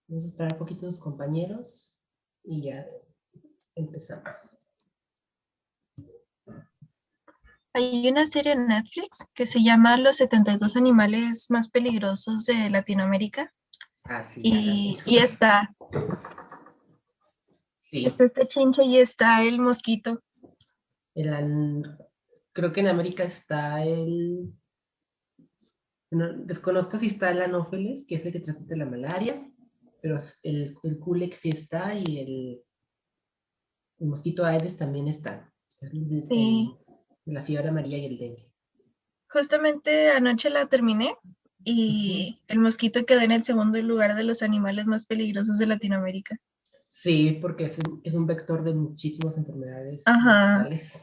Vamos a esperar un poquito a los compañeros y ya empezamos. Hay una serie en Netflix que se llama Los 72 animales más peligrosos de Latinoamérica. Ah, sí, Y está sí. este chinche y está el mosquito. Creo que en América está desconozco si está el anófeles, que es el que transmite la malaria, pero el culex sí está y el mosquito Aedes también está. Es Sí, de la fiebre amarilla y el dengue. justamente anoche la terminé y el mosquito quedó en el segundo lugar de los animales más peligrosos de Latinoamérica. Sí, porque es un vector de muchísimas enfermedades Ajá, mortales.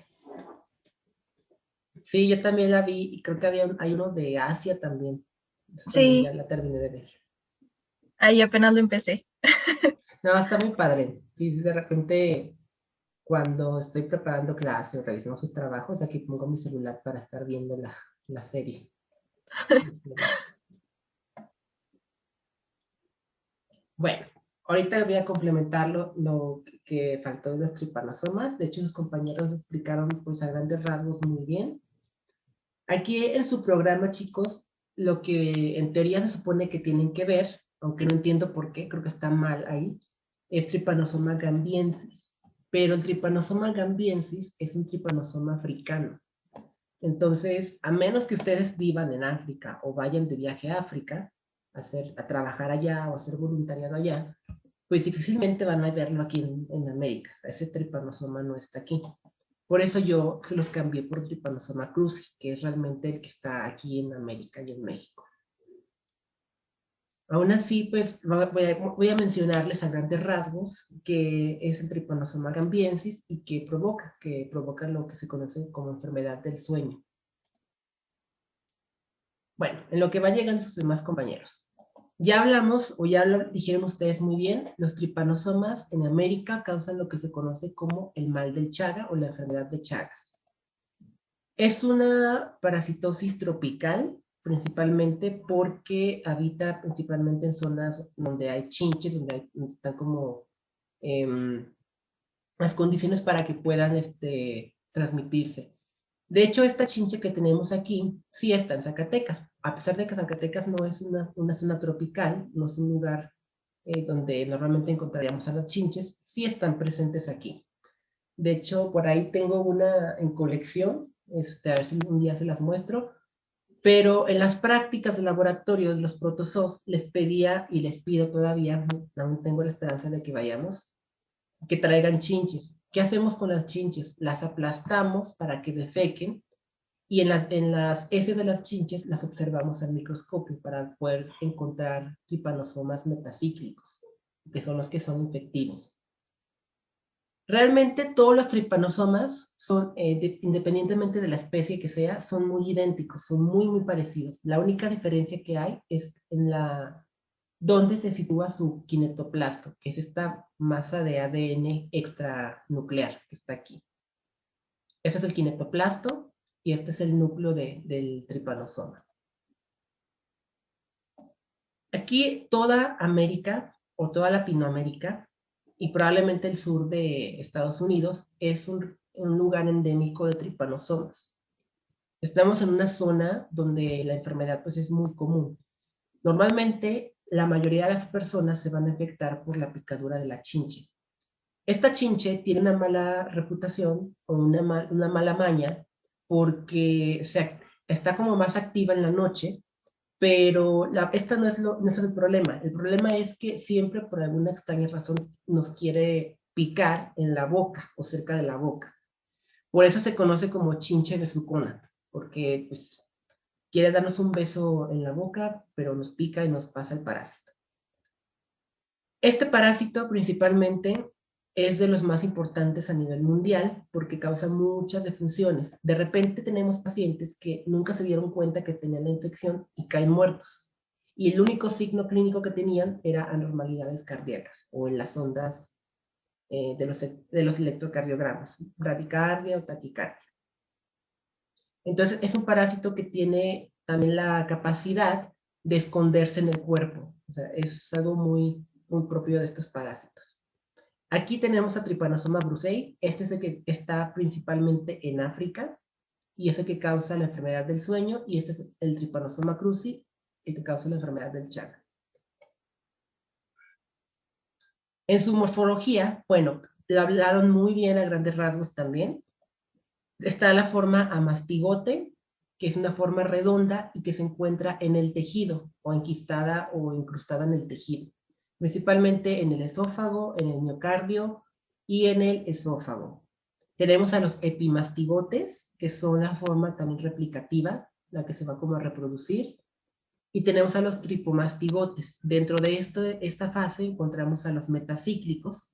Sí, yo también la vi y creo que hay uno de Asia también. Eso también ya sí, la terminé de ver. ahí apenas lo empecé. No, está muy padre. Sí, de repente cuando estoy preparando clase o revisando sus trabajos, aquí pongo mi celular para estar viendo la serie. Bueno, ahorita voy a complementar lo que faltó de los tripanosomas. De hecho, sus compañeros lo explicaron pues a grandes rasgos muy bien. Aquí en su programa, chicos, lo que en teoría se supone que tienen que ver, aunque no entiendo por qué, creo que está mal ahí, es Trypanosoma gambiensis. Pero el Trypanosoma gambiensis es un tripanosoma africano. Entonces, a menos que ustedes vivan en África o vayan de viaje a África a trabajar allá o a hacer voluntariado allá, pues difícilmente van a verlo aquí en América. O sea, ese tripanosoma no está aquí. Por eso yo se los cambié por Trypanosoma cruzi, que es realmente el que está aquí en América y en México. Aún así, pues voy a mencionarles a grandes rasgos que es el Trypanosoma gambiensis y que provoca lo que se conoce como enfermedad del sueño. Bueno, en lo que va llegando sus demás compañeros. Ya hablamos, o ya lo dijeron ustedes muy bien, los tripanosomas en América causan lo que se conoce como el mal del Chaga o la enfermedad de Chagas. Es una parasitosis tropical, principalmente porque habita principalmente en zonas donde hay chinches, donde están como las condiciones para que puedan transmitirse. De hecho, esta chinche que tenemos aquí sí está en Zacatecas, a pesar de que Zacatecas no es una zona tropical, no es un lugar donde normalmente encontraríamos a las chinches, sí están presentes aquí. De hecho, por ahí tengo una en colección, a ver si un día se las muestro, pero en las prácticas de laboratorio de los protozoos les pedía y les pido todavía, aún tengo la esperanza de que vayamos, que traigan chinches. ¿Qué hacemos con las chinches? Las aplastamos para que defequen y en las heces de las chinches las observamos al microscopio para poder encontrar tripanosomas metacíclicos, que son los que son infectivos. Realmente todos los tripanosomas son, independientemente de la especie que sea, son muy idénticos, son muy parecidos. La única diferencia que hay es en dónde se sitúa su kinetoplasto, que es esta masa de ADN extranuclear que está aquí. Ese es el kinetoplasto y este es el núcleo del tripanosoma. Aquí toda América o toda Latinoamérica y probablemente el sur de Estados Unidos es un lugar endémico de tripanosomas. Estamos en una zona donde la enfermedad pues es muy común. Normalmente la mayoría de las personas se van a infectar por la picadura de la chinche. Esta chinche tiene una mala reputación o una mala maña porque está como más activa en la noche, pero esta no es el problema. El problema es que siempre por alguna extraña razón nos quiere picar en la boca o cerca de la boca. Por eso se conoce como chinche besucona, porque pues, quiere darnos un beso en la boca, pero nos pica y nos pasa el parásito. Este parásito principalmente es de los más importantes a nivel mundial porque causa muchas defunciones. De repente tenemos pacientes que nunca se dieron cuenta que tenían la infección y caen muertos. Y el único signo clínico que tenían era anormalidades cardíacas o en las ondas de los electrocardiogramas, bradicardia o taquicardia. Entonces es un parásito que tiene también la capacidad de esconderse en el cuerpo. O sea, es algo muy muy propio de estos parásitos. Aquí tenemos a Trypanosoma brucei. Este es el que está principalmente en África y es el que causa la enfermedad del sueño, y este es el Trypanosoma cruzi, el que causa la enfermedad del Chaga. En su morfología, bueno, la hablaron muy bien a grandes rasgos también. Está la forma amastigote, que es una forma redonda y que se encuentra en el tejido, o enquistada o incrustada en el tejido, principalmente en el esófago, en el miocardio y en el esófago. Tenemos a los epimastigotes, que son la forma también replicativa, la que se va como a reproducir. Y tenemos a los tripomastigotes. Dentro de esta fase encontramos a los metacíclicos,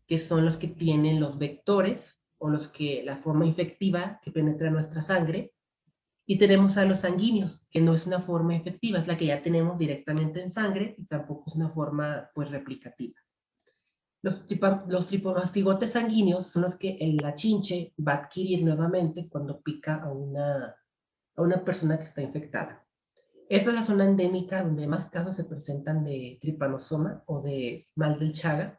que son los que tienen los vectores o la forma infectiva que penetra nuestra sangre. Y tenemos a los sanguíneos, que no es una forma infectiva, es la que ya tenemos directamente en sangre y tampoco es una forma pues replicativa. Los tripomastigotes sanguíneos son los que la chinche va a adquirir nuevamente cuando pica a una persona que está infectada. Esta es la zona endémica donde más casos se presentan de tripanosoma o de mal del Chaga.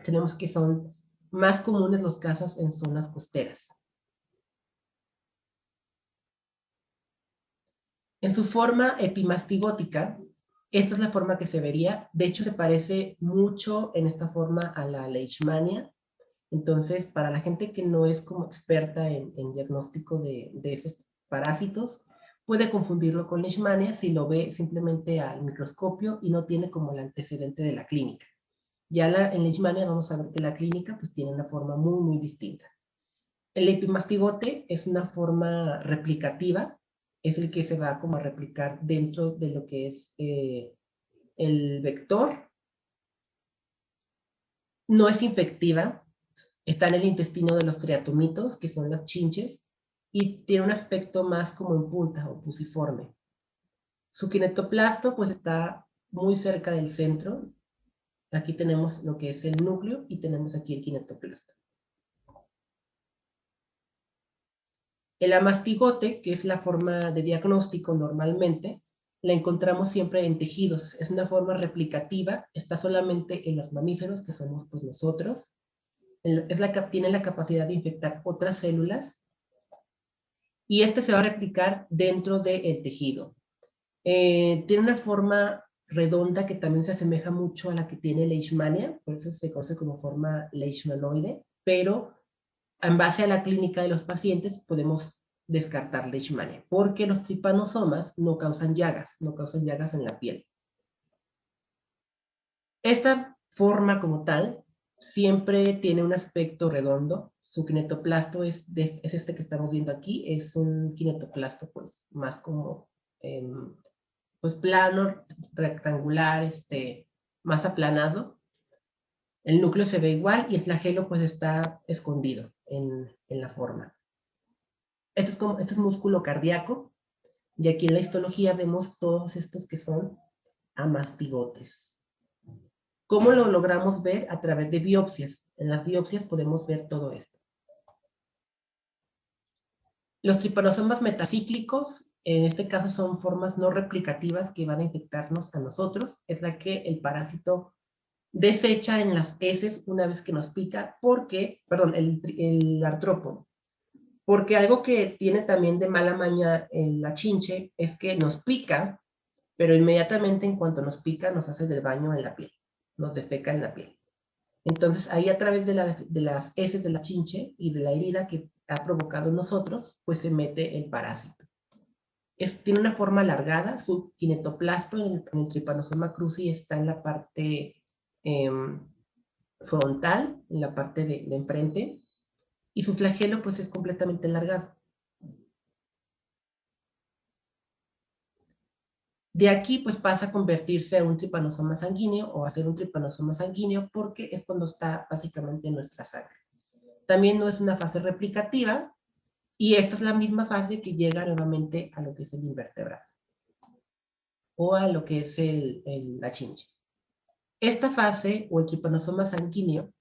Tenemos que son más comunes los casos en zonas costeras. En su forma epimastigótica, esta es la forma que se vería. De hecho, se parece mucho en esta forma a la leishmania. Entonces, para la gente que no es como experta en diagnóstico de esos parásitos, puede confundirlo con leishmania si lo ve simplemente al microscopio y no tiene como el antecedente de la clínica. Ya en leishmania vamos a ver que la clínica pues tiene una forma muy, muy distinta. El epimastigote es una forma replicativa, es el que se va como a replicar dentro de lo que es el vector. No es infectiva, está en el intestino de los triatomitos, que son las chinches, y tiene un aspecto más como en punta o pusiforme. Su kinetoplasto pues está muy cerca del centro. Aquí tenemos lo que es el núcleo y tenemos aquí el kinetoplasto. El amastigote, que es la forma de diagnóstico normalmente, la encontramos siempre en tejidos. Es una forma replicativa, está solamente en los mamíferos, que somos pues nosotros. Tiene la capacidad de infectar otras células y este se va a replicar dentro del tejido. Tiene una forma redonda que también se asemeja mucho a la que tiene Leishmania, por eso se conoce como forma leishmanoide, pero en base a la clínica de los pacientes podemos descartar Leishmania, porque los tripanosomas no causan llagas en la piel. Esta forma como tal siempre tiene un aspecto redondo. Su kinetoplasto es este que estamos viendo aquí, es un kinetoplasto pues más como pues plano, rectangular, más aplanado. El núcleo se ve igual y el flagelo pues está escondido en la forma. Este es músculo cardíaco y aquí en la histología vemos todos estos que son amastigotes. ¿Cómo lo logramos ver? A través de biopsias. En las biopsias podemos ver todo esto. Los tripanosomas metacíclicos, en este caso son formas no replicativas que van a infectarnos a nosotros. Es la que el parásito desecha en las heces una vez que nos pica, el artrópodo. Porque algo que tiene también de mala maña en la chinche es que nos pica, pero inmediatamente en cuanto nos pica nos hace del baño en la piel, nos defeca en la piel. Entonces ahí a través de las heces de la chinche y de la herida que ha provocado en nosotros, pues se mete el parásito. Tiene una forma alargada, su kinetoplasto en el Trypanosoma cruzi está en la parte frontal, en la parte de enfrente, y su flagelo pues es completamente alargado. De aquí pues pasa a convertirse a un tripanosoma sanguíneo o a ser un tripanosoma sanguíneo porque es cuando está básicamente en nuestra sangre. También no es una fase replicativa y esta es la misma fase que llega nuevamente a lo que es el invertebrado o a lo que es la chinche. Esta fase o el tripanosoma sanguíneo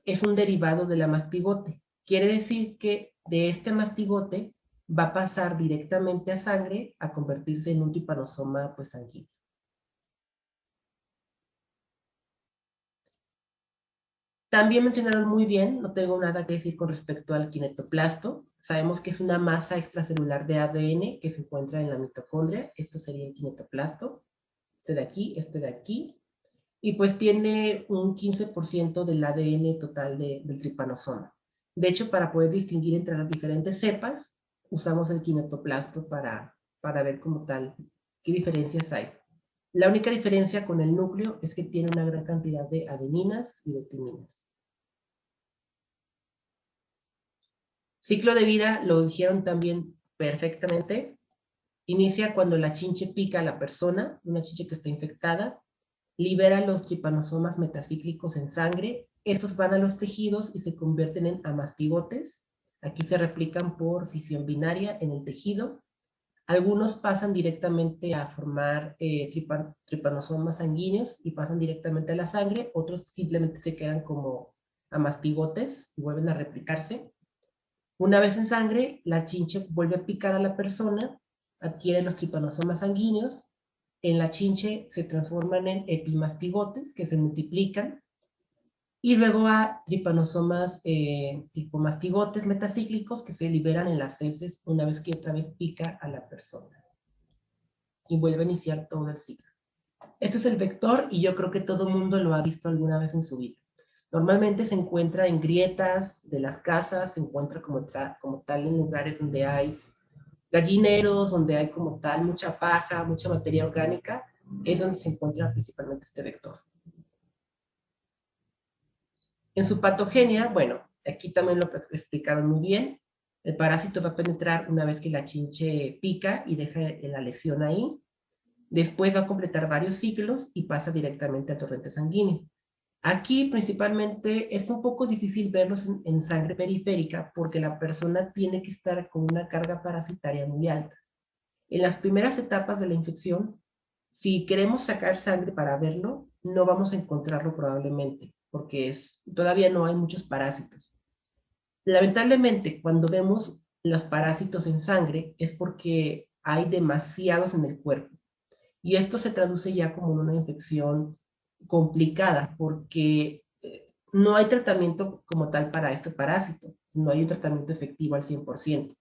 es un derivado de la mastigote. Quiere decir que de este mastigote va a pasar directamente a sangre a convertirse en un tripanosoma pues sanguíneo. También mencionaron muy bien, no tengo nada que decir con respecto al kinetoplasto. Sabemos que es una masa extracelular de ADN que se encuentra en la mitocondria. Esto sería el kinetoplasto. Este de aquí. Y pues tiene un 15% del ADN total del tripanosoma. De hecho, para poder distinguir entre las diferentes cepas, usamos el kinetoplasto para ver como tal qué diferencias hay. La única diferencia con el núcleo es que tiene una gran cantidad de adeninas y de timinas. Ciclo de vida, lo dijeron también perfectamente. Inicia cuando la chinche pica a la persona, una chinche que está infectada, libera los tripanosomas metacíclicos en sangre. Estos van a los tejidos y se convierten en amastigotes. Aquí se replican por fisión binaria en el tejido. Algunos pasan directamente a formar tripanosomas sanguíneos y pasan directamente a la sangre. Otros simplemente se quedan como amastigotes y vuelven a replicarse. Una vez en sangre, la chinche vuelve a picar a la persona, adquiere los tripanosomas sanguíneos. En la chinche se transforman en epimastigotes que se multiplican y luego a tripanosomas tipo mastigotes metacíclicos que se liberan en las heces una vez que otra vez pica a la persona y vuelve a iniciar todo el ciclo. Este es el vector y yo creo que todo mundo lo ha visto alguna vez en su vida. Normalmente se encuentra en grietas de las casas, se encuentra como tal en lugares donde hay gallineros, donde hay como tal mucha paja, mucha materia orgánica, es donde se encuentra principalmente este vector. En su patogenia, bueno, aquí también lo explicaron muy bien, el parásito va a penetrar una vez que la chinche pica y deja la lesión ahí, después va a completar varios ciclos y pasa directamente al torrente sanguíneo. Aquí principalmente es un poco difícil verlos en sangre periférica porque la persona tiene que estar con una carga parasitaria muy alta. En las primeras etapas de la infección, si queremos sacar sangre para verlo, no vamos a encontrarlo probablemente, porque todavía no hay muchos parásitos. Lamentablemente, cuando vemos los parásitos en sangre, es porque hay demasiados en el cuerpo. Y esto se traduce ya como una infección complicada, porque no hay tratamiento como tal para este parásito, no hay un tratamiento efectivo al 100%.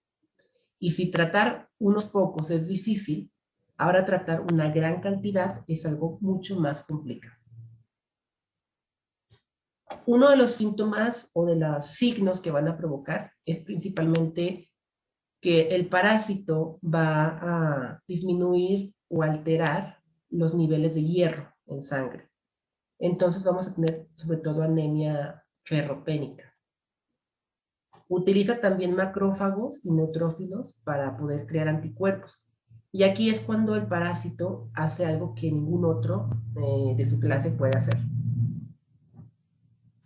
Y si tratar unos pocos es difícil, ahora tratar una gran cantidad es algo mucho más complicado. Uno de los síntomas o de los signos que van a provocar es principalmente que el parásito va a disminuir o alterar los niveles de hierro en sangre. Entonces vamos a tener sobre todo anemia ferropénica. Utiliza también macrófagos y neutrófilos para poder crear anticuerpos. Y aquí es cuando el parásito hace algo que ningún otro de su clase puede hacer.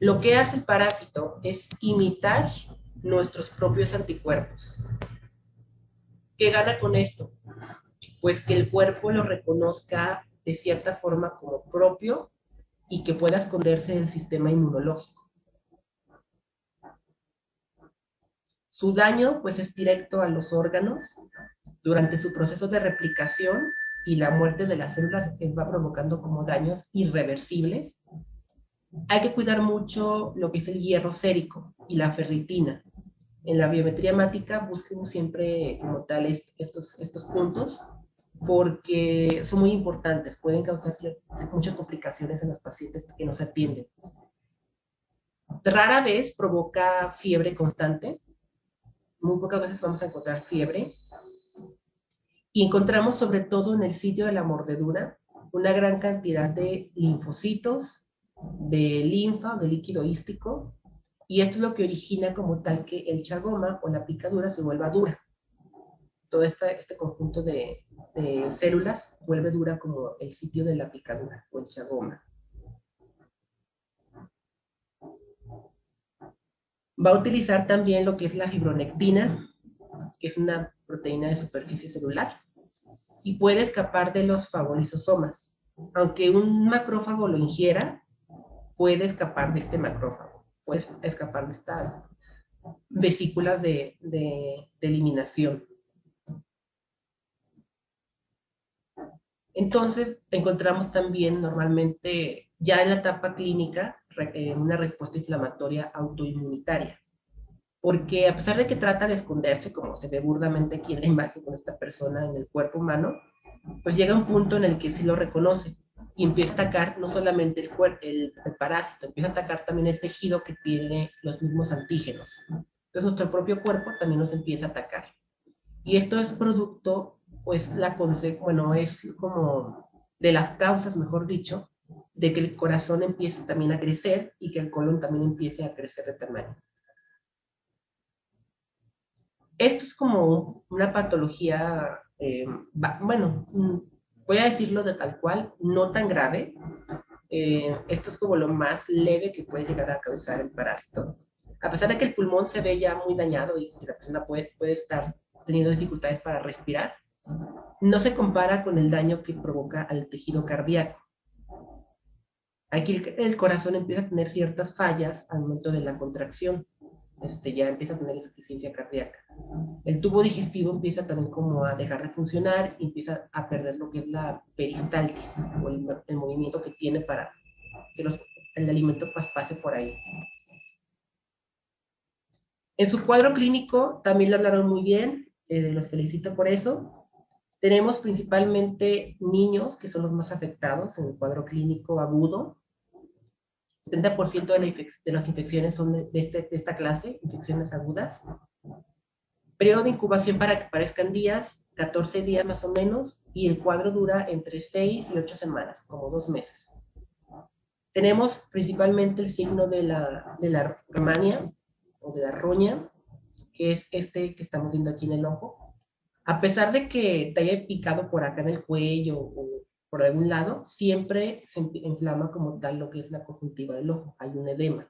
Lo que hace el parásito es imitar nuestros propios anticuerpos. ¿Qué gana con esto? Pues que el cuerpo lo reconozca de cierta forma como propio y que pueda esconderse del sistema inmunológico. Su daño pues es directo a los órganos. Durante su proceso de replicación y la muerte de las células va provocando como daños irreversibles. Hay que cuidar mucho lo que es el hierro sérico y la ferritina. En la biometría hemática busquemos siempre como tal estos puntos porque son muy importantes, pueden causar muchas complicaciones en los pacientes que nos atienden. Rara vez provoca fiebre constante, muy pocas veces vamos a encontrar fiebre, y encontramos sobre todo en el sitio de la mordedura una gran cantidad de linfocitos, de linfa, de líquido hístico, y esto es lo que origina como tal que el chagoma o la picadura se vuelva dura. Todo este conjunto de células vuelve dura como el sitio de la picadura o el chagoma. Va a utilizar también lo que es la fibronectina, que es una proteína de superficie celular, y puede escapar de los fagolisosomas. Aunque un macrófago lo ingiera, puede escapar de este macrófago, puede escapar de estas vesículas de eliminación. Entonces, encontramos también normalmente, ya en la etapa clínica, una respuesta inflamatoria autoinmunitaria. Porque a pesar de que trata de esconderse, como se ve burdamente aquí en la imagen con esta persona en el cuerpo humano, pues llega un punto en el que sí lo reconoce y empieza a atacar no solamente el parásito, empieza a atacar también el tejido que tiene los mismos antígenos. Entonces nuestro propio cuerpo también nos empieza a atacar. Y esto es producto, pues, bueno, es como de las causas, mejor dicho, de que el corazón empiece también a crecer y que el colon también empiece a crecer de tamaño. Esto es como una patología, bueno, voy a decirlo de tal cual, no tan grave. Esto es como lo más leve que puede llegar a causar el parásito. A pesar de que el pulmón se ve ya muy dañado y la persona puede estar teniendo dificultades para respirar, no se compara con el daño que provoca al tejido cardíaco. Aquí el corazón empieza a tener ciertas fallas al momento de la contracción. Ya empieza a tener insuficiencia cardíaca. El tubo digestivo empieza también como a dejar de funcionar y empieza a perder lo que es la peristaltis, o el movimiento que tiene para que el alimento pase por ahí. En su cuadro clínico también lo hablaron muy bien, los felicito por eso. Tenemos principalmente niños que son los más afectados en el cuadro clínico agudo. 70% de las infecciones son de esta clase, infecciones agudas. Periodo de incubación para que parezcan días, 14 días más o menos, y el cuadro dura entre 6 y 8 semanas, como 2 meses. Tenemos principalmente el signo de la romania o de la roña, que es este que estamos viendo aquí en el ojo. A pesar de que te haya picado por acá en el cuello o por algún lado, siempre se inflama como tal lo que es la conjuntiva del ojo, hay un edema.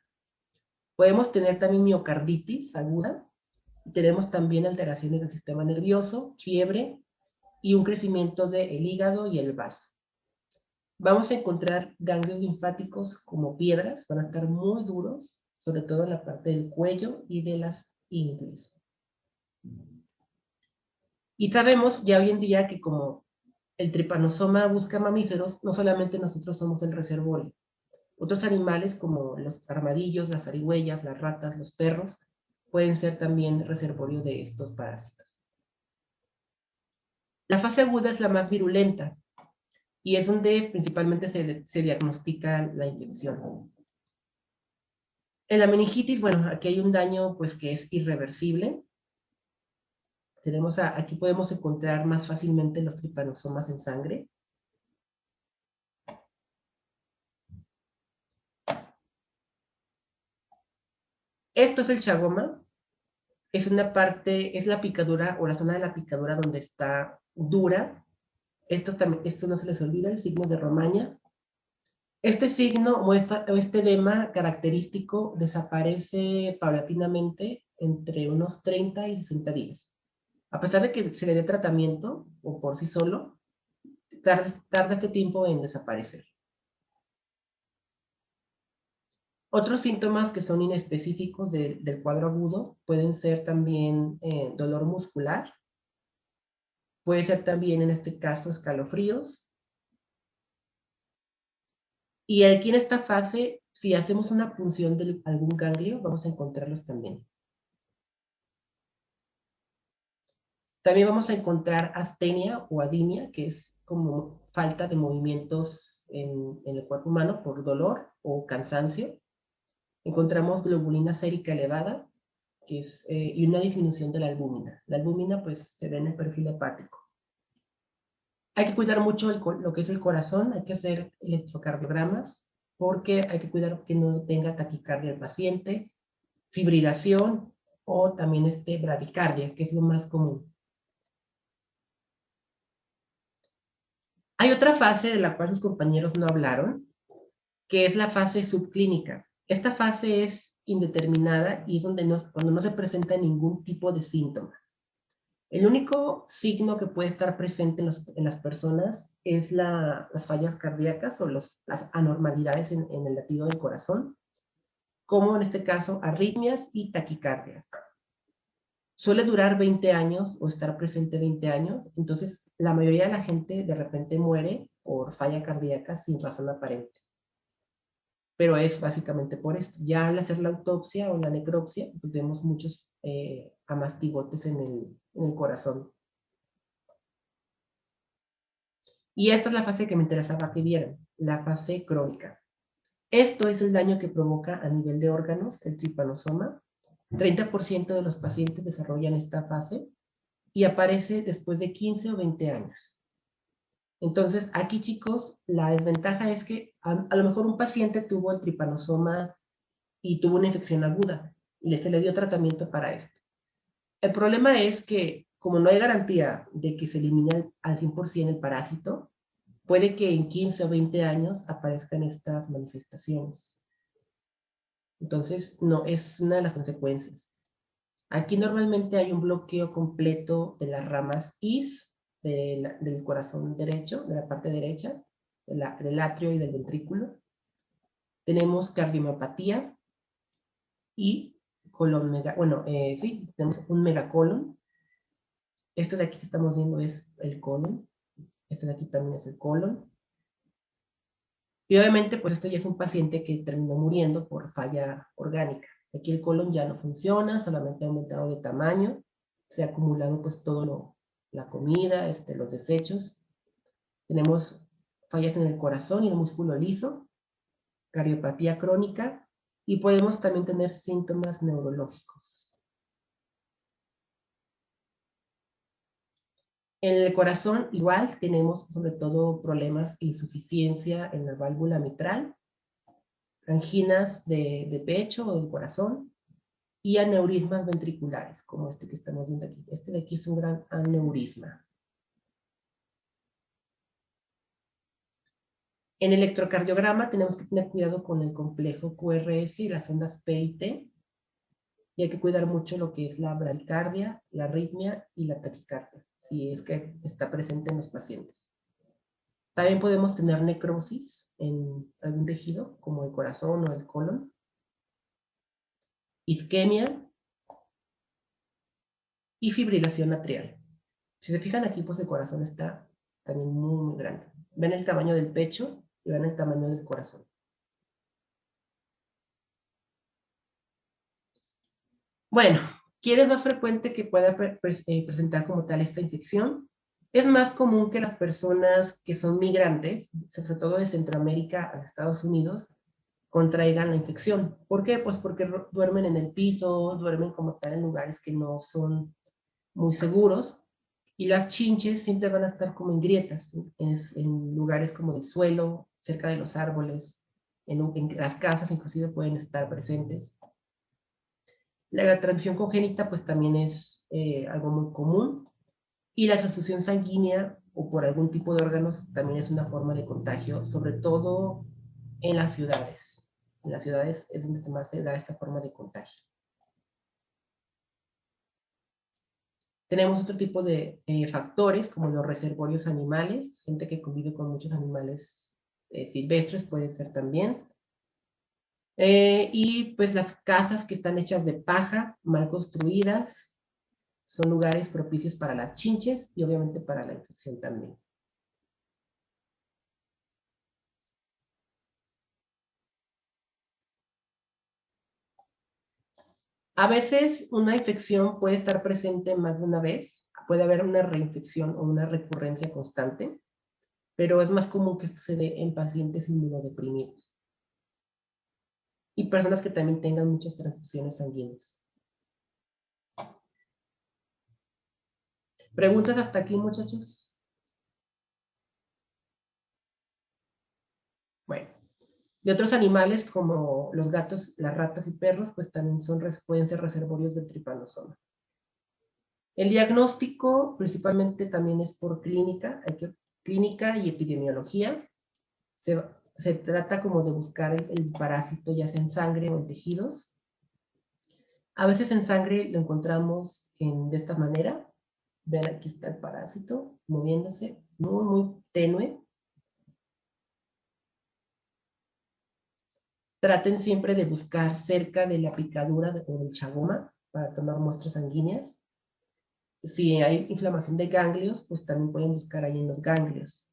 Podemos tener también miocarditis aguda, tenemos también alteraciones del sistema nervioso, fiebre y un crecimiento del hígado y el vaso. Vamos a encontrar ganglios linfáticos como piedras, van a estar muy duros, sobre todo en la parte del cuello y de las ingles. Y sabemos ya hoy en día que como el tripanosoma busca mamíferos, no solamente nosotros somos el reservorio. Otros animales como los armadillos, las zarigüeyas, las ratas, los perros, pueden ser también reservorio de estos parásitos. La fase aguda es la más virulenta y es donde principalmente se diagnostica la infección. En la meningitis, bueno, aquí hay un daño pues que es irreversible. Aquí podemos encontrar más fácilmente los tripanosomas en sangre. Esto es el chagoma. Es la picadura o la zona de la picadura donde está dura. Esto no se les olvida, el signo de Romaña. Este signo o este edema característico desaparece paulatinamente entre unos 30 y 60 días. A pesar de que se le dé tratamiento o por sí solo, tarda este tiempo en desaparecer. Otros síntomas que son inespecíficos del cuadro agudo pueden ser también dolor muscular, puede ser también en este caso escalofríos. Y aquí en esta fase, si hacemos una punción de algún ganglio, vamos a encontrarlos también. También vamos a encontrar astenia o adinia, que es como falta de movimientos en el cuerpo humano por dolor o cansancio. Encontramos globulina sérica elevada, y una disminución de la albúmina. La albúmina pues se ve en el perfil hepático. Hay que cuidar mucho lo que es el corazón, hay que hacer electrocardiogramas, porque hay que cuidar que no tenga taquicardia el paciente, fibrilación o también bradicardia, que es lo más común. Hay otra fase de la cual sus compañeros no hablaron, que es la fase subclínica. Esta fase es indeterminada y es cuando no se presenta ningún tipo de síntoma. El único signo que puede estar presente en las personas es las fallas cardíacas o las anormalidades en el latido del corazón, como en este caso arritmias y taquicardias. Suele durar 20 años o estar presente 20 años, entonces la mayoría de la gente de repente muere por falla cardíaca sin razón aparente. pero es básicamente por esto. Ya al hacer la autopsia o la necropsia, pues vemos muchos amastigotes en el corazón. Y esta es la fase que me interesaba que vieran, la fase crónica. Esto es el daño que provoca a nivel de órganos el tripanosoma. 30% de los pacientes desarrollan esta fase y aparece después de 15 o 20 años. Entonces, aquí, chicos, la desventaja es que a lo mejor un paciente tuvo el tripanosoma y tuvo una infección aguda y se le dio tratamiento para esto. El problema es que, como no hay garantía de que se elimine al 100% el parásito, puede que en 15 o 20 años aparezcan estas manifestaciones. Entonces, no, es una de las consecuencias. Aquí normalmente hay un bloqueo completo de las ramas IS del corazón derecho, de la parte derecha, del atrio y del ventrículo. Tenemos cardiomiopatía y colon sí, tenemos un megacolon. Esto de aquí que estamos viendo es el colon. Este de aquí también es el colon. Y obviamente, pues esto ya es un paciente que terminó muriendo por falla orgánica. Aquí el colon ya no funciona, solamente ha aumentado de tamaño. Se ha acumulado pues todo la comida, los desechos. Tenemos fallas en el corazón y el músculo liso, cardiopatía crónica y podemos también tener síntomas neurológicos. En el corazón igual tenemos sobre todo problemas de insuficiencia en la válvula mitral, anginas de pecho o del corazón y aneurismas ventriculares, como este que estamos viendo aquí. Este de aquí es un gran aneurisma. En electrocardiograma tenemos que tener cuidado con el complejo QRS y las ondas P y T, y hay que cuidar mucho lo que es la bradicardia, la arritmia y la taquicardia, si es que está presente en los pacientes. También podemos tener necrosis en algún tejido, como el corazón o el colon, isquemia y fibrilación atrial. Si se fijan aquí, pues el corazón está también muy, muy grande. Ven el tamaño del pecho y ven el tamaño del corazón. Bueno, ¿quién es más frecuente que pueda presentar como tal esta infección? Es más común que las personas que son migrantes, sobre todo de Centroamérica a Estados Unidos, contraigan la infección. ¿Por qué? Pues porque duermen en el piso, duermen como tal en lugares que no son muy seguros, y las chinches siempre van a estar como en grietas, en lugares como el suelo, cerca de los árboles, en las casas inclusive pueden estar presentes. La transmisión congénita pues también es algo muy común, y la transfusión sanguínea o por algún tipo de órganos también es una forma de contagio, sobre todo en las ciudades. En las ciudades es donde más se da esta forma de contagio. Tenemos otro tipo de factores, como los reservorios animales, gente que convive con muchos animales silvestres puede ser también. Y pues las casas que están hechas de paja, mal construidas, son lugares propicios para las chinches y obviamente para la infección también. A veces una infección puede estar presente más de una vez, puede haber una reinfección o una recurrencia constante, pero es más común que esto se dé en pacientes inmunodeprimidos y personas que también tengan muchas transfusiones sanguíneas. ¿Preguntas hasta aquí, muchachos? Bueno, de otros animales como los gatos, las ratas y perros, pues también pueden ser reservorios del tripanosoma. El diagnóstico principalmente también es por clínica, clínica y epidemiología. Se trata como de buscar el parásito ya sea en sangre o en tejidos. A veces en sangre lo encontramos de esta manera. Ven, aquí está el parásito moviéndose, muy, muy tenue. Traten siempre de buscar cerca de la picadura o del chagoma para tomar muestras sanguíneas. Si hay inflamación de ganglios, pues también pueden buscar ahí en los ganglios.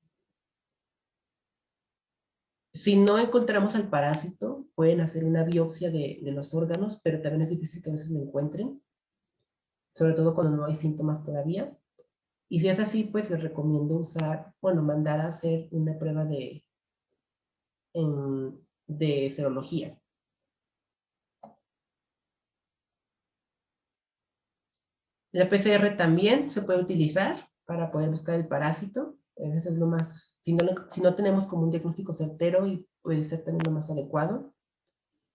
Si no encontramos al parásito, pueden hacer una biopsia de los órganos, pero también es difícil que a veces lo encuentren, sobre todo cuando no hay síntomas todavía. Y si es así, pues les recomiendo usar, bueno, mandar a hacer una prueba de serología. La PCR también se puede utilizar para poder buscar el parásito. Eso es lo más, si no tenemos como un diagnóstico certero, y puede ser también lo más adecuado.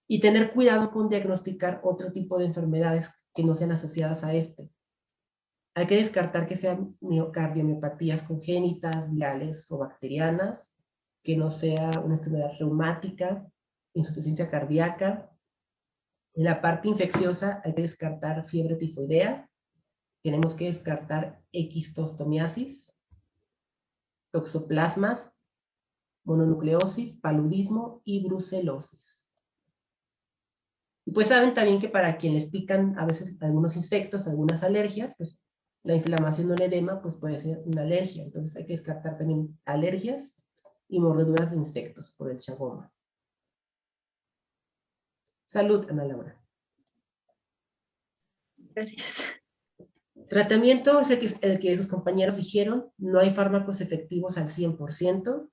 Y tener cuidado con diagnosticar otro tipo de enfermedades que no sean asociadas a este. Hay que descartar que sean cardiomiopatías congénitas, virales o bacterianas, que no sea una enfermedad reumática, insuficiencia cardíaca. En la parte infecciosa hay que descartar fiebre tifoidea, tenemos que descartar equistostomiasis, toxoplasmas, mononucleosis, paludismo y brucelosis. Y pues saben también que para quien les pican a veces algunos insectos, algunas alergias, pues la inflamación o el edema pues puede ser una alergia. Entonces hay que descartar también alergias y mordeduras de insectos por el chagoma. Salud, Ana Laura. Gracias. Tratamiento es el que sus compañeros dijeron. No hay fármacos efectivos al 100%.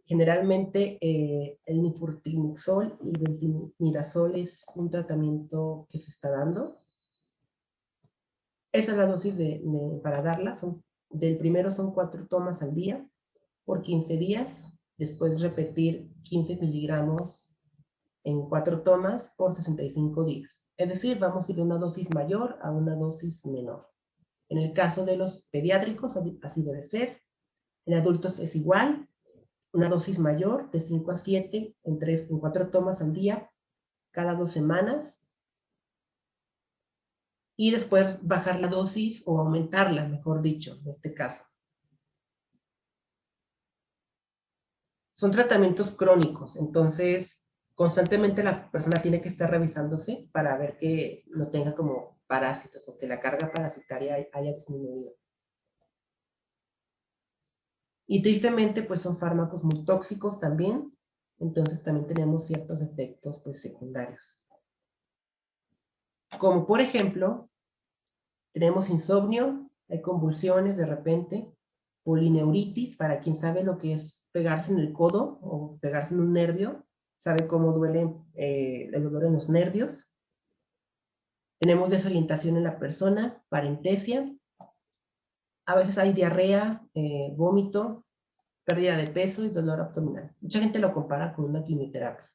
Generalmente el nifurtimoxol y benzimidazol es un tratamiento que se está dando. Esa es la dosis para darla. Del primero son 4 tomas al día por 15 días. Después repetir 15 miligramos en 4 tomas por 65 días. Es decir, vamos a ir de una dosis mayor a una dosis menor. En el caso de los pediátricos, así debe ser. En adultos es igual. Una dosis mayor de 5 a 7 en 4 tomas al día cada 2 semanas. Y después bajar la dosis o aumentarla, mejor dicho, en este caso. Son tratamientos crónicos, entonces constantemente la persona tiene que estar revisándose para ver que no tenga como parásitos o que la carga parasitaria haya disminuido. Y tristemente, pues son fármacos muy tóxicos también, entonces también tenemos ciertos efectos pues secundarios. Como por ejemplo, tenemos insomnio, hay convulsiones de repente, polineuritis, para quien sabe lo que es pegarse en el codo o pegarse en un nervio, sabe cómo duele el dolor en los nervios. Tenemos desorientación en la persona, parentesia. A veces hay diarrea, vómito, pérdida de peso y dolor abdominal. Mucha gente lo compara con una quimioterapia.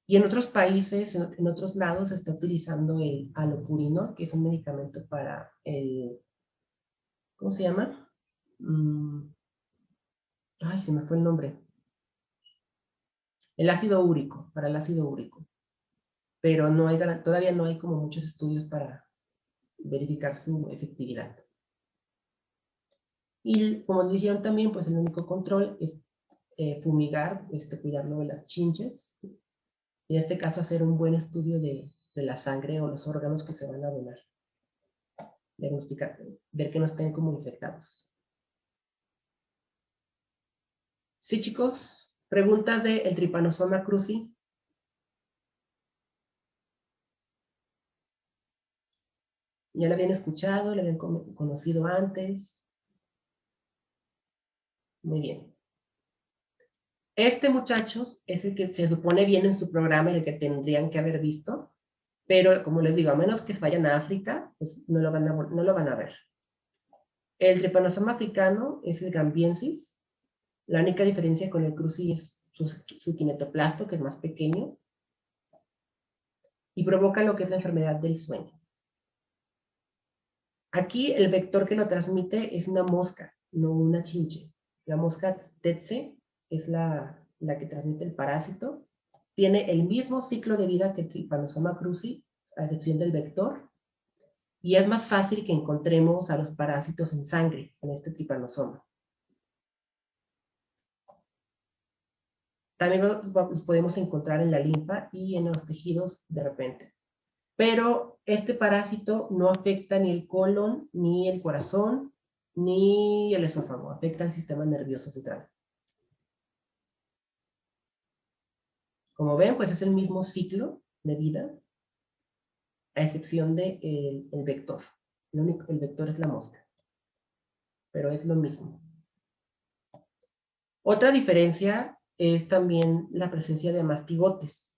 Y en otros países, en otros lados, se está utilizando el alopurinol, que es un medicamento para el, ¿cómo se llama? Ay, se me fue el nombre. El ácido úrico, para el ácido úrico. Pero no hay, todavía no hay como muchos estudios para verificar su efectividad. Y como dijeron también, pues el único control es fumigar, cuidarlo de las chinches. Y en este caso hacer un buen estudio de la sangre o los órganos que se van a donar. Diagnosticar, ver que no estén como infectados. Sí, chicos, preguntas del Trypanosoma cruzi. ¿Ya lo habían escuchado? ¿Lo habían conocido antes? Muy bien. Muchachos, es el que se supone viene en su programa y el que tendrían que haber visto, pero como les digo, a menos que vayan a África, pues no lo van a ver. El Trypanosoma africano es el gambiensis. La única diferencia con el cruzi es su kinetoplasto, que es más pequeño, y provoca lo que es la enfermedad del sueño. Aquí el vector que lo transmite es una mosca, no una chinche. La mosca tsetse es la que transmite el parásito. Tiene el mismo ciclo de vida que el Trypanosoma cruzi, a excepción del vector, y es más fácil que encontremos a los parásitos en sangre, en este Trypanosoma. También los podemos encontrar en la linfa y en los tejidos de repente. Pero este parásito no afecta ni el colon, ni el corazón, ni el esófago, afecta al sistema nervioso central. Como ven, pues es el mismo ciclo de vida, a excepción de el vector. El vector es la mosca, pero es lo mismo. Otra diferencia es también la presencia de amastigotes.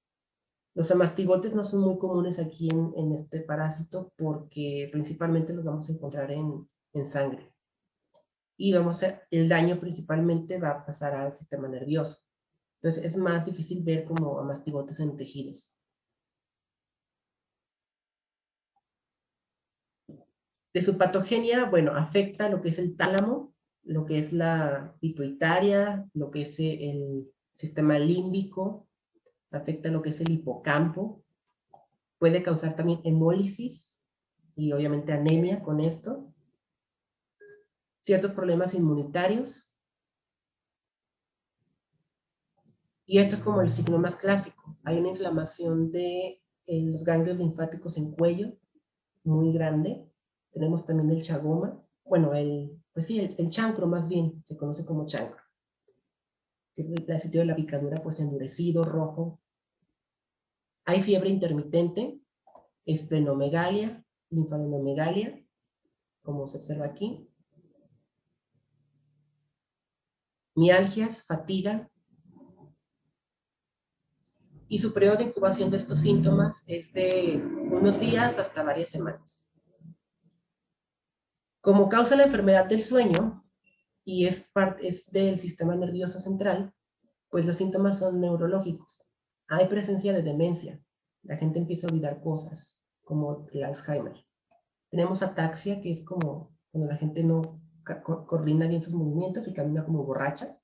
Los amastigotes no son muy comunes aquí en este parásito porque principalmente los vamos a encontrar en sangre. Y el daño principalmente va a pasar al sistema nervioso. Entonces es más difícil ver como amastigotes en tejidos. De su patogenia, bueno, afecta lo que es el tálamo, lo que es la pituitaria, lo que es el sistema límbico, afecta lo que es el hipocampo, puede causar también hemólisis y obviamente anemia con esto, ciertos problemas inmunitarios, y esto es como el signo más clásico. Hay una inflamación de los ganglios linfáticos en cuello, muy grande. Tenemos también el chagoma, bueno, pues sí, el chancro más bien, se conoce como chancro, que es el sitio de la picadura, pues endurecido, rojo. Hay fiebre intermitente, esplenomegalia, linfadenomegalia, como se observa aquí. Mialgias, fatiga. Y su periodo de incubación de estos síntomas es de unos días hasta varias semanas. Como causa la enfermedad del sueño, y es del sistema nervioso central, pues los síntomas son neurológicos. Hay presencia de demencia. La gente empieza a olvidar cosas, como el Alzheimer. Tenemos ataxia, que es como cuando la gente no coordina bien sus movimientos y camina como borracha.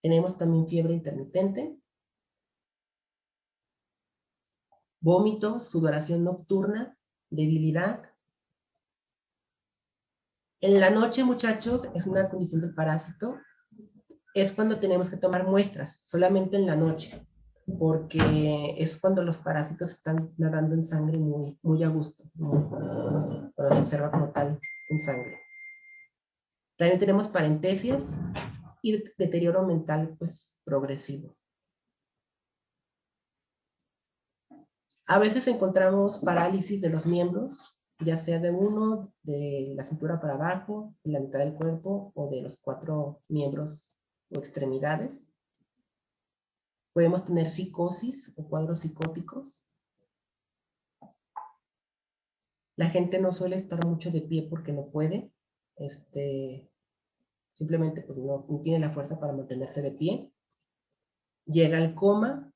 Tenemos también fiebre intermitente, vómito, sudoración nocturna, debilidad. En la noche, muchachos, es una condición del parásito, es cuando tenemos que tomar muestras, solamente en la noche, porque es cuando los parásitos están nadando en sangre muy, muy a gusto, cuando se observa como tal en sangre. También tenemos parentesias y deterioro mental pues progresivo. A veces encontramos parálisis de los miembros, ya sea de uno, de la cintura para abajo, de la mitad del cuerpo o de los 4 miembros o extremidades. Podemos tener psicosis o cuadros psicóticos. La gente no suele estar mucho de pie porque no puede. Simplemente pues, no tiene la fuerza para mantenerse de pie. Llega al coma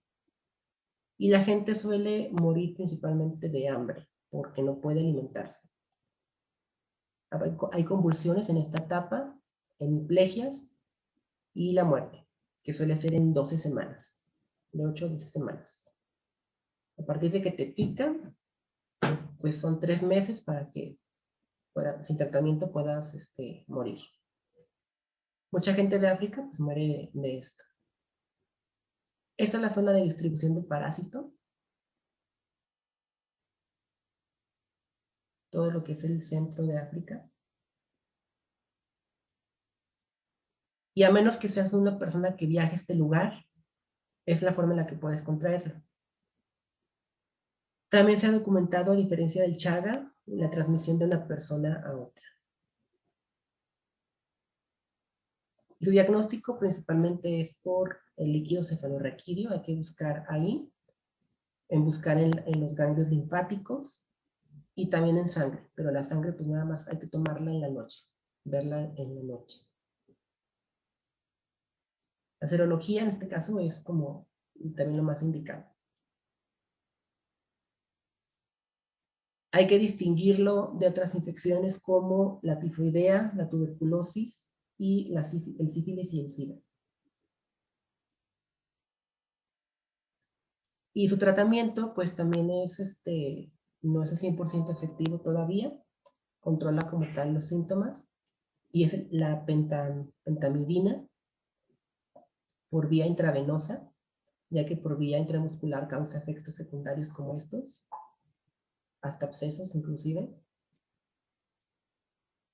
y la gente suele morir principalmente de hambre porque no puede alimentarse. Hay convulsiones en esta etapa, hemiplegias y la muerte, que suele ser en 12 semanas, de 8 a 10 semanas. A partir de que te pican, pues son 3 meses para que sin tratamiento puedas morir. Mucha gente de África pues muere de esto. Esta es la zona de distribución del parásito. Todo lo que es el centro de África. Y a menos que seas una persona que viaje a este lugar, es la forma en la que puedes contraerlo. También se ha documentado, a diferencia del Chaga, la transmisión de una persona a otra. Su diagnóstico principalmente es por el líquido cefalorraquídeo, hay que buscar ahí, buscar en los ganglios linfáticos y también en sangre, pero la sangre pues nada más hay que tomarla en la noche, verla en la noche. La serología en este caso es como también lo más indicado. Hay que distinguirlo de otras infecciones como la tifoidea, la tuberculosis y el sífilis y el SIDA. Y su tratamiento, pues también es, no es 100% efectivo todavía, controla como tal los síntomas, y es la pentamidina por vía intravenosa, ya que por vía intramuscular causa efectos secundarios como estos, hasta abscesos inclusive.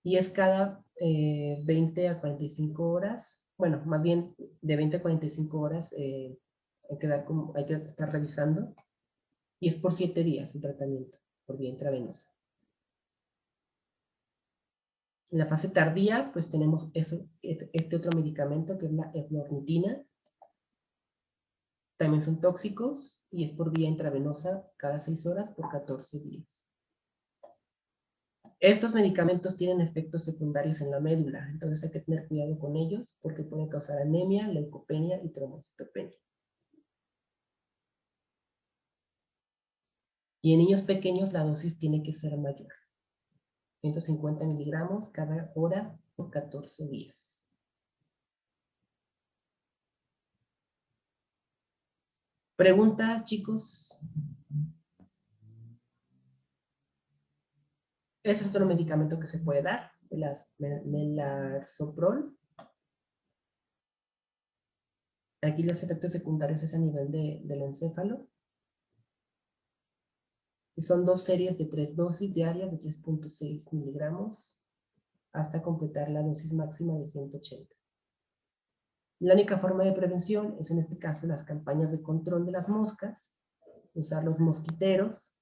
y es cada 20 a 45 horas, bueno, más bien de 20 a 45 horas hay que estar revisando, y es por 7 días el tratamiento por vía intravenosa. En la fase tardía, pues tenemos este otro medicamento que es la eflornitina. También son tóxicos y es por vía intravenosa cada 6 horas por 14 días. Estos medicamentos tienen efectos secundarios en la médula, entonces hay que tener cuidado con ellos porque pueden causar anemia, leucopenia y trombocitopenia. Y en niños pequeños la dosis tiene que ser mayor. 150 miligramos cada hora por 14 días. ¿Preguntas, chicos? Ese es otro medicamento que se puede dar, el melarsoprol. Aquí los efectos secundarios es a nivel del encéfalo. Y son 2 series de 3 dosis diarias de 3.6 miligramos hasta completar la dosis máxima de 180. La única forma de prevención es en este caso las campañas de control de las moscas, usar los mosquiteros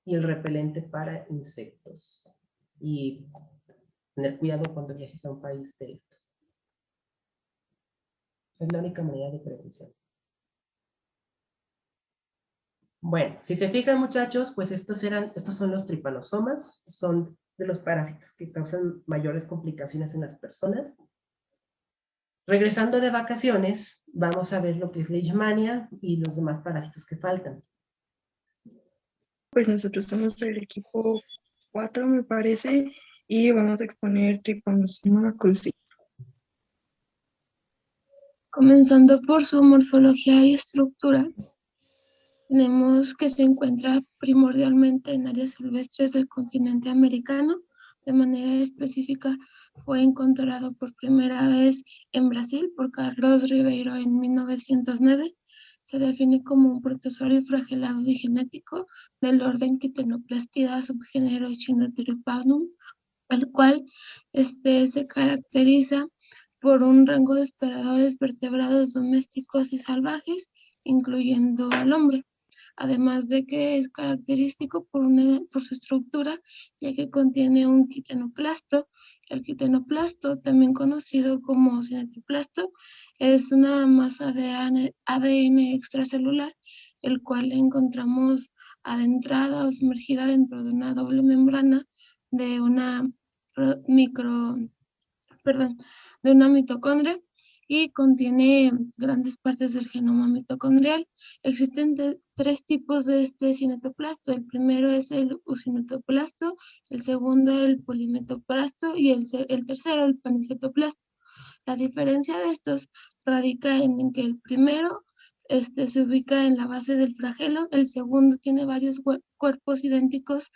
y el repelente para insectos. Y tener cuidado cuando viajes a un país de estos. Es la única manera de prevención. Bueno, si se fijan, muchachos, pues estos son los tripanosomas, son de los parásitos que causan mayores complicaciones en las personas. Regresando de vacaciones, vamos a ver lo que es Leishmania y los demás parásitos que faltan. Pues nosotros somos el equipo 4, me parece, y vamos a exponer Trypanosoma cruzi. Comenzando por su morfología y estructura, tenemos que se encuentra primordialmente en áreas silvestres del continente americano. De manera específica, fue encontrado por primera vez en Brasil por Carlos Ribeiro en 1909. Se define como un protozoario flagelado digenético del orden Quitenoplastida, subgénero Echinotrypanum, el cual se caracteriza por un rango de hospedadores vertebrados domésticos y salvajes, incluyendo al hombre. Además de que es característico por su estructura, ya que contiene un quitenoplasto. El quitenoplasto, también conocido como cinetoplasto, es una masa de ADN extracelular, el cual encontramos adentrada o sumergida dentro de una doble membrana de una de una mitocondria, y contiene grandes partes del genoma mitocondrial. Existen 3 tipos de este cinetoplasto. El primero es el ucinetoplasto, el segundo el polimetoplasto y el tercero el panicetoplasto. La diferencia de estos radica en que el primero se ubica en la base del flagelo, el segundo tiene varios cuerpos idénticos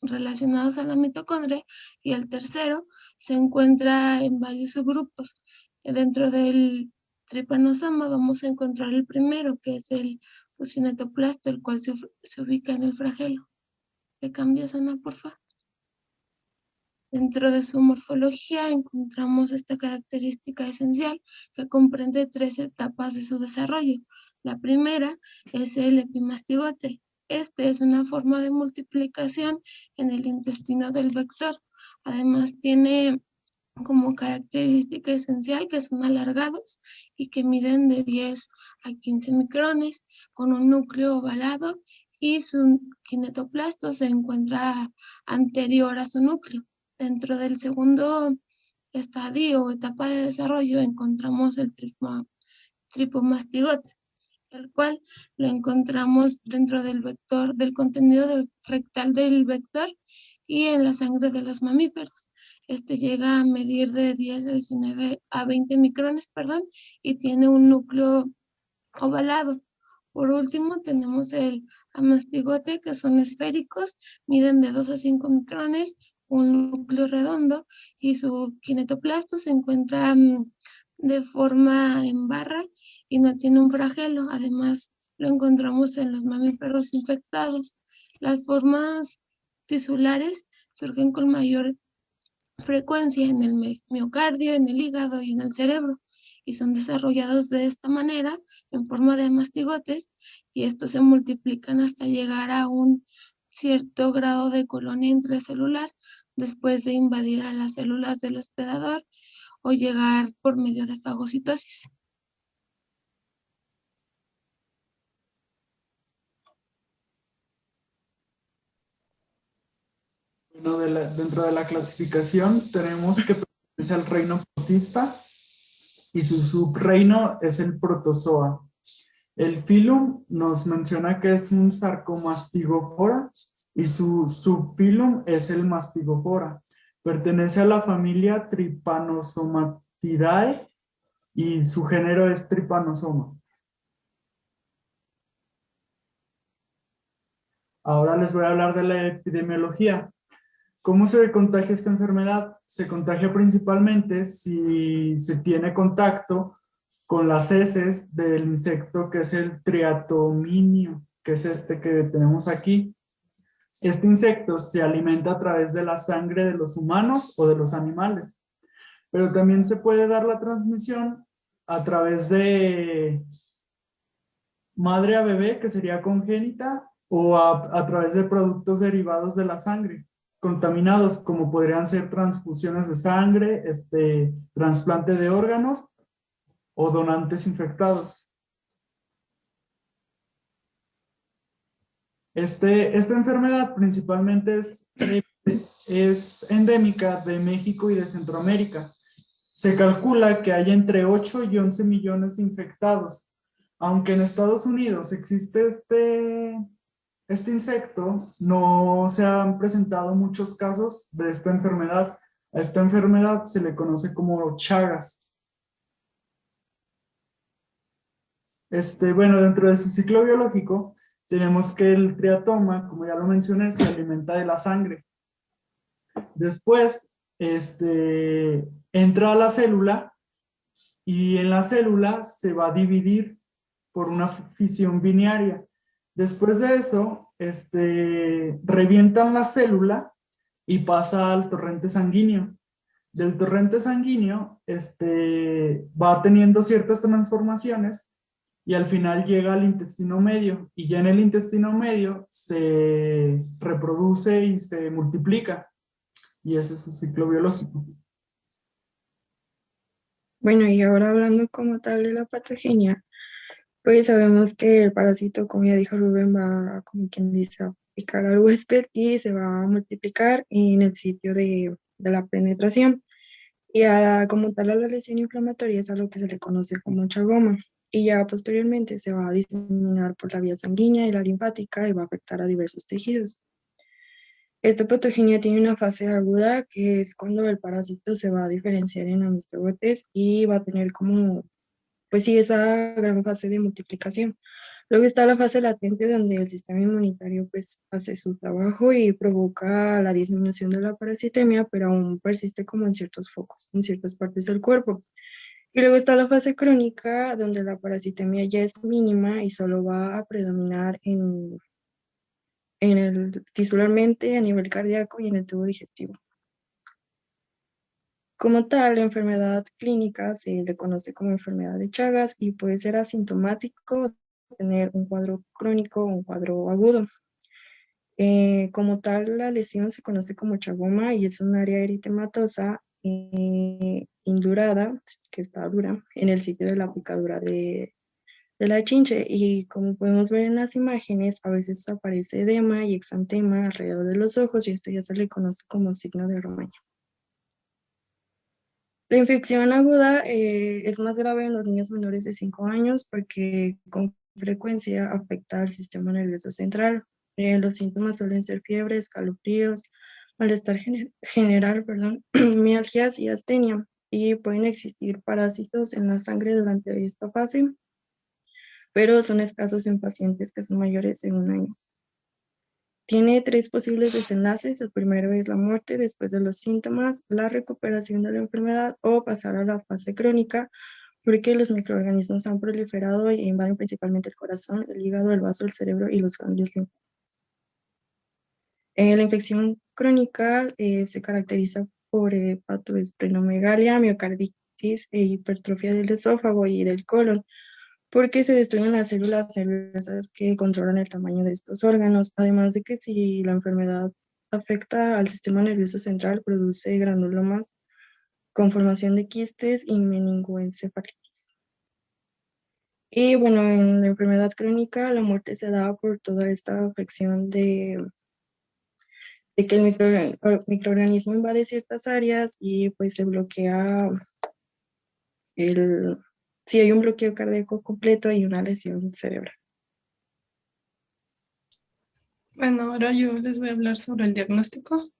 relacionados a la mitocondria, y el tercero se encuentra en varios subgrupos. Dentro del tripanosoma vamos a encontrar el primero, que es el ucinetoplasto, el cual se ubica en el flagelo. ¿Le cambias, Ana, por favor? Dentro de su morfología encontramos esta característica esencial que comprende 3 etapas de su desarrollo. La primera es el epimastigote. Este es una forma de multiplicación en el intestino del vector. Además tiene como característica esencial que son alargados y que miden de 10 a 15 micrones, con un núcleo ovalado, y su kinetoplasto se encuentra anterior a su núcleo. Dentro del segundo estadio o etapa de desarrollo encontramos el tripomastigote, el cual lo encontramos dentro del vector, del contenido rectal del vector y en la sangre de los mamíferos. Este llega a medir de 10 a 19 a 20 micrones, y tiene un núcleo ovalado. Por último, tenemos el amastigote, que son esféricos, miden de 2 a 5 micrones, un núcleo redondo, y su kinetoplasto se encuentra de forma en barra y no tiene un flagelo. Además, lo encontramos en los mamíferos infectados. Las formas tisulares surgen con mayor frecuencia en el miocardio, en el hígado y en el cerebro, y son desarrollados de esta manera en forma de mastigotes, y estos se multiplican hasta llegar a un cierto grado de colonia intracelular después de invadir a las células del hospedador o llegar por medio de fagocitosis. Bueno, dentro de la clasificación tenemos que pertenece al reino protista y su subreino es el protozoa. El filum nos menciona que es un Sarcomastigofora y su subfilum es el Mastigofora. Pertenece a la familia Trypanosomatidae y su género es Trypanosoma. Ahora les voy a hablar de la epidemiología. ¿Cómo se contagia esta enfermedad? Se contagia principalmente si se tiene contacto con las heces del insecto que es el triatominio, que es este que tenemos aquí. Este insecto se alimenta a través de la sangre de los humanos o de los animales, pero también se puede dar la transmisión a través de madre a bebé, que sería congénita, o a través de productos derivados de la sangre contaminados, como podrían ser transfusiones de sangre, trasplante de órganos o donantes infectados. Esta enfermedad principalmente es endémica de México y de Centroamérica. Se calcula que hay entre 8 y 11 millones de infectados. Aunque en Estados Unidos existe este insecto, no se han presentado muchos casos de esta enfermedad. A esta enfermedad se le conoce como Chagas. Bueno, dentro de su ciclo biológico, tenemos que el triatoma, como ya lo mencioné, se alimenta de la sangre. Después, entra a la célula y en la célula se va a dividir por una fisión binaria. Después de eso, revientan la célula y pasa al torrente sanguíneo. Del torrente sanguíneo, va teniendo ciertas transformaciones y al final llega al intestino medio. Y ya en el intestino medio se reproduce y se multiplica. Y ese es su ciclo biológico. Bueno, y ahora hablando como tal de la patogenia, pues sabemos que el parásito, como ya dijo Rubén, va, como quien dice, a picar al huésped y se va a multiplicar en el sitio de la penetración. Y como tal a la lesión inflamatoria es a lo que se le conoce como chagoma. Y ya posteriormente se va a diseminar por la vía sanguínea y la linfática y va a afectar a diversos tejidos. Esta patogenia tiene una fase aguda, que es cuando el parásito se va a diferenciar en amistogotes y va a tener como, pues sí, esa gran fase de multiplicación. Luego está la fase latente, donde el sistema inmunitario pues hace su trabajo y provoca la disminución de la parasitemia, pero aún persiste como en ciertos focos, en ciertas partes del cuerpo. Y luego está la fase crónica, donde la parasitemia ya es mínima y solo va a predominar tisularmente, a nivel cardíaco y en el tubo digestivo. Como tal, la enfermedad clínica se le conoce como enfermedad de Chagas y puede ser asintomático, tener un cuadro crónico o un cuadro agudo. Como tal, la lesión se conoce como chagoma y es un área eritematosa indurada, que está dura, en el sitio de la picadura de la chinche. Y como podemos ver en las imágenes, a veces aparece edema y exantema alrededor de los ojos y esto ya se le conoce como signo de Romaña. La infección aguda es más grave en los niños menores de 5 años porque con frecuencia afecta al sistema nervioso central. Los síntomas suelen ser fiebre, escalofríos, malestar general, mialgias y astenia. Y pueden existir parásitos en la sangre durante esta fase, pero son escasos en pacientes que son mayores de 1 año. Tiene 3 posibles desenlaces. El primero es la muerte después de los síntomas, la recuperación de la enfermedad o pasar a la fase crónica, porque los microorganismos han proliferado e invaden principalmente el corazón, el hígado, el vaso, el cerebro y los ganglios linfáticos. La infección crónica se caracteriza por hepatoesplenomegalia, miocarditis e hipertrofia del esófago y del colon, porque se destruyen las células nerviosas que controlan el tamaño de estos órganos, además de que si la enfermedad afecta al sistema nervioso central, produce granulomas con formación de quistes y meningoencefalitis. Y bueno, en la enfermedad crónica, la muerte se da por toda esta afección de que el microorganismo invade ciertas áreas y pues se bloquea si hay un bloqueo cardíaco completo y una lesión cerebral. Bueno, ahora yo les voy a hablar sobre el diagnóstico.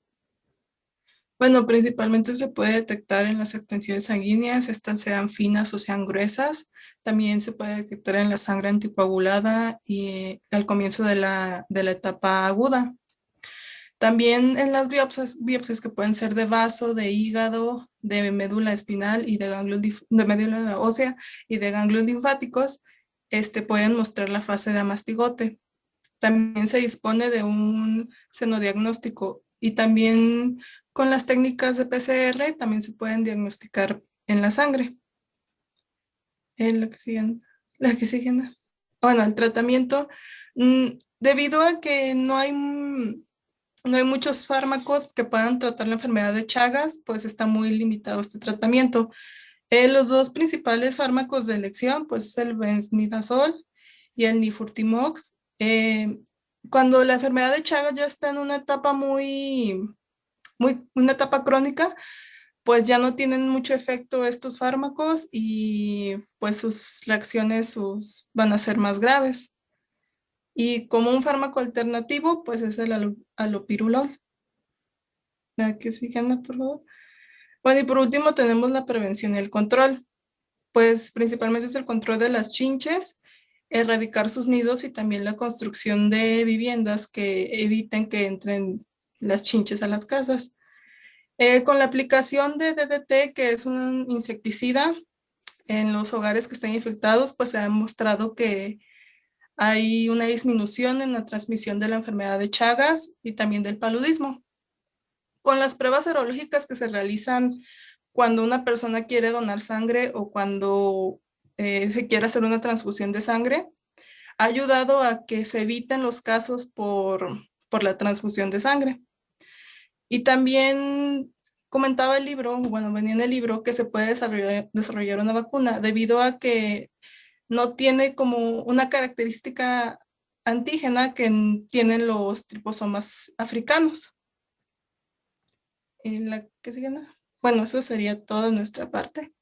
Bueno, principalmente se puede detectar en las extensiones sanguíneas, estas sean finas o sean gruesas. También se puede detectar en la sangre anticoagulada y al comienzo de la etapa aguda. También en las biopsias que pueden ser de vaso, de hígado, de médula espinal y de médula ósea y de ganglios linfáticos, pueden mostrar la fase de amastigote. También se dispone de un senodiagnóstico y también con las técnicas de PCR también se pueden diagnosticar en la sangre. La que sigue. Bueno, el tratamiento, debido a que no hay muchos fármacos que puedan tratar la enfermedad de Chagas, pues está muy limitado este tratamiento. Los dos principales fármacos de elección, pues es el benznidazol y el nifurtimox. Cuando la enfermedad de Chagas ya está en una etapa una etapa crónica, pues ya no tienen mucho efecto estos fármacos y pues sus reacciones van a ser más graves. Y como un fármaco alternativo, pues es el alopirulol. La que sigue, Ana, por favor. Bueno, y por último tenemos la prevención y el control. Pues principalmente es el control de las chinches, erradicar sus nidos y también la construcción de viviendas que eviten que entren las chinches a las casas. Con la aplicación de DDT, que es un insecticida en los hogares que están infectados, pues se ha demostrado que hay una disminución en la transmisión de la enfermedad de Chagas y también del paludismo. Con las pruebas serológicas que se realizan cuando una persona quiere donar sangre o cuando se quiere hacer una transfusión de sangre, ha ayudado a que se eviten los casos por la transfusión de sangre. Y también comentaba el libro, bueno, venía en el libro que se puede desarrollar una vacuna debido a que no tiene como una característica antígena que tienen los triposomas africanos. La que sigue, ¿no? Bueno, eso sería todo de nuestra parte.